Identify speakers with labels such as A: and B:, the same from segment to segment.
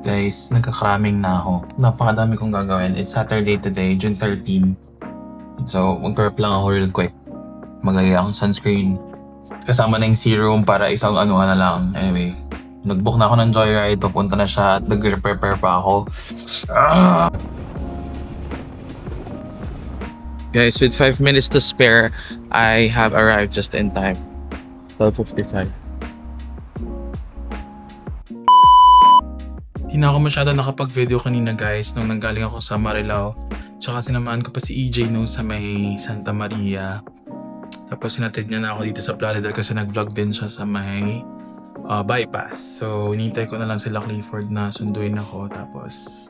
A: Guys, nagka-cramming na ako. Napakadami kong gagawin. It's Saturday today, June 13. So, mag-prep lang ako real quick. Maglagay akong sunscreen. Kasama na yung serum para isang ano na lang. Anyway, nag-book na ako ng joyride. Papunta na siya at nag-prepare pa ako. Guys, with 5 minutes to spare, I have arrived just in time. 12:55. Hindi na ako masyado nakapag-video kanina guys nung nanggaling ako sa Marilao. Tsaka sinamahan ko pa si EJ nung sa may Santa Maria. Tapos sinatid niya na ako dito sa Plaridel kasi nag-vlog din siya sa may bypass. So hinintay ko na lang sila Clifford na sunduin ako. Tapos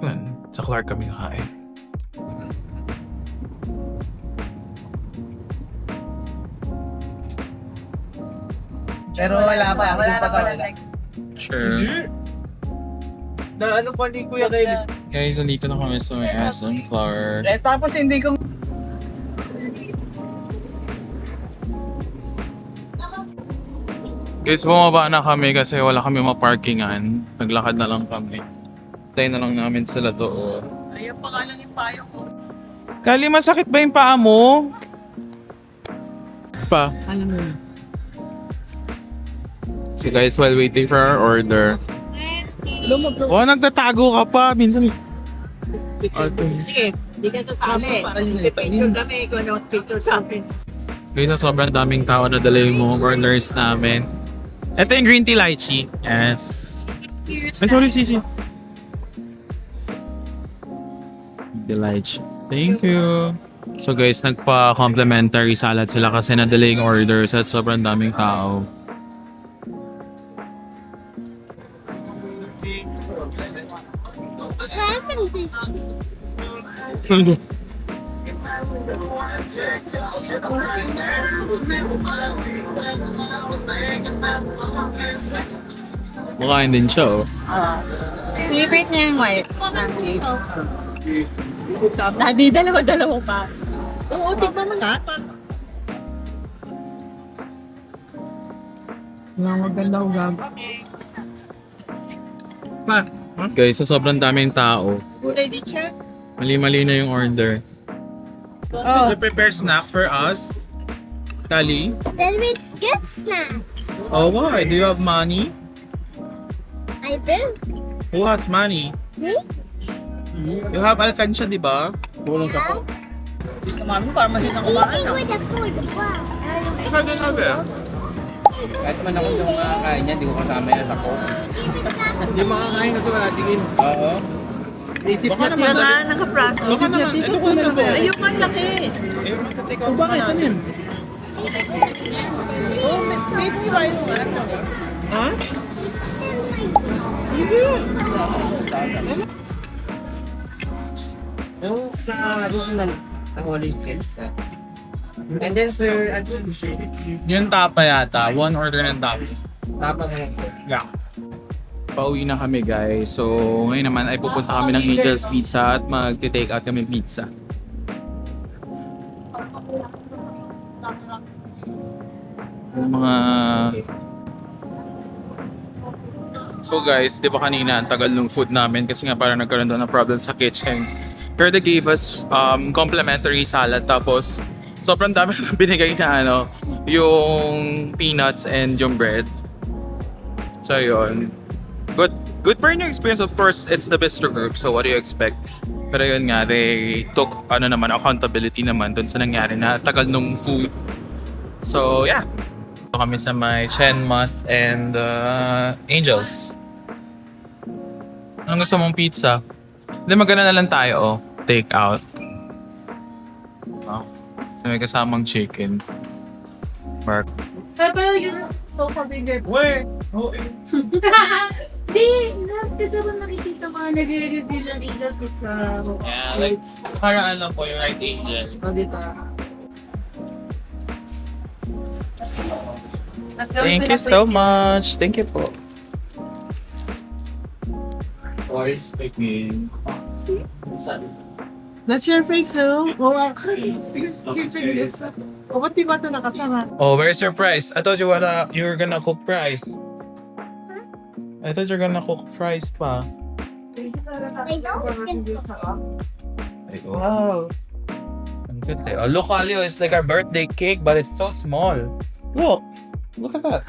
A: yun, sa Clark kami kakain.
B: Pero wala pa, hindi pa sa wala.
A: Sure.
B: Na ano pa ni Kuya Kyle?
A: Guys, nandito na kami sa may SM Clark.
B: Tapos hindi ko...
A: Guys, bumaba na kami kasi wala kami maparkingan. Naglakad na lang kami. Tayo na lang namin sila doon.
C: Ayaw pa nga lang yung payo ko.
A: Kali, masakit ba yung paa mo? Pa.
B: Ano mo?
A: So guys, while waiting for our order. Oh, nagtatago ka pa. Minsan...
C: Sige, hindi ka sasabi. Picture kami, kung ano picture sa akin.
A: Guys, sobrang daming tao na dala yung mga orders namin. Ito yung green tea lychee. Yes. Ay, sorry, Sisi. The lychee. Thank you. So guys, nagpa-complimentary salad sila kasi nadala yung orders at sobrang daming tao. Makain din siya, oh.
C: Favorite niya yung white. Daddy, dalawa-dalawa pa.
B: Oo, tignan mo nga. Maganda ugag. Pa.
A: Guys, so sobrang daming tao.
C: Gulay din siya.
A: Mali-mali na yung order.
B: Oh.
A: You prepare snacks for us? Kali?
D: Then let's get snacks.
A: Oh, why? Do you have money?
D: I do.
A: Who has money?
D: Me?
A: You have alkansya, di ba?
D: Yeah.
C: Mami, parang mahin ang kumain.
D: Eating with the food. Wow.
A: Baka din sabi.
B: Kahit man ako yung makakain niya, hindi ko kasama yan ako. Hindi makakain kasi wala tingin. Oo. Isip
A: Baka
B: niya
A: naman,
B: tita.
C: Nakapraso.
A: Baka naman, ito ko na ba?
C: Ayun ang laki.
A: Eh, matatake
B: O
A: out
B: bakit?
A: na
B: Ano yan?
D: Oh, maybe right.
B: Ha? Yung sa room ng Holy Kids. And then sir,
A: Yung tapa yata. One order ng tapa.
B: tapa na lang sir.
A: Yeah. Pauwi na kami guys. So ngayon naman ay pupunta kami ng Angel's Pizza at magti-take out kami pizza. Yung mga... So guys, di ba kanina ang tagal ng food namin kasi nga parang nagkaroon doon ng problem sa kitchen. Pero they gave us complimentary salad tapos sobrang dami na binigay na ano, yung peanuts and yung bread. So yun. Good for your experience, of course. It's the bistro group, so what do you expect? Pero yun nga, they took ano naman, accountability naman dun sa nangyari na tagal nung food. So yeah. So, kami sa may Chen Mas and Angels. Anong gusto mong pizza? Hindi, magana na lang tayo, oh. Take out. Oh. So may kasamang chicken. Mark.
C: Pero you're so familiar.
A: Wait!
C: Di! Kasi ba nakikita mga nagre-review ng Angels sa...
A: Yeah, like, parang ano po, yung rice angel.
B: Dito.
A: Thank you so much. Thank you po. Voice speaking.
B: That's your face, no? Oh, O, ba't di ba ito nakasama?
A: Oh, where's your price? I thought you were gonna cook price. I thought you're gonna cook fries pa.
D: I don't.
A: Ay, wow. Ang good eh. Oh, look, Alio, it's like our birthday cake, but it's so small. Look. Look at that.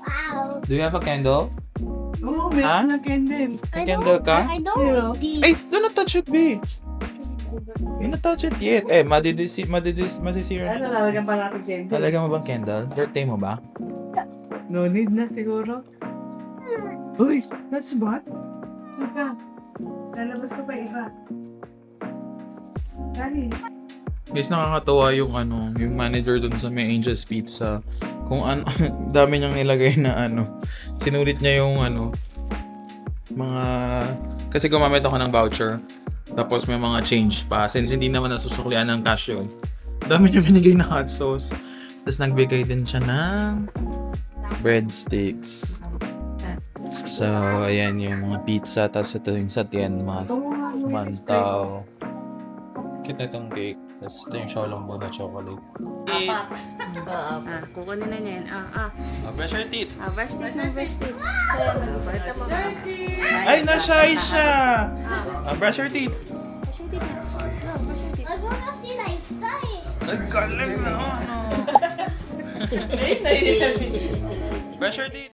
D: Wow.
A: Do you have a candle?
E: Oo, meron na candle.
A: May candle ka?
D: I don't.
A: Ay, do not touch it, B. Do not touch it yet. Eh, masisira
E: Ano,
A: na.
E: lalagyan pa natin candle.
A: Talaga mo bang candle? Birthday mo ba?
E: No need na siguro. Uy, that's bad. Sika. Lalabas ka pa iba. Dali.
A: Guys, nakakatawa yung yung manager dun sa May Angel's Pizza. Kung ano, dami niyang nilagay na sinulit niya yung mga, kasi gumamit ako ng voucher. Tapos may mga change pa. Since hindi naman nasusuklian ng cash yun. Dami niya binigay na hot sauce. Tapos nagbigay din siya ng breadsticks. So, ayan yung mga pizza. Tapos ito yung satyan, mga mantaw. Cute na itong cake. Tapos ito yung Xiaolongbao na chocolate.
C: Kukunin na niya yan.
A: Brush your teeth.
C: Brush teeth na brush teeth. Basta mo.
A: Ay, na-shy siya! Brush your teeth.
C: Brush your teeth na. No, brush your teeth.
D: I wanna see life side.
A: Nagkalag na. Brush your teeth.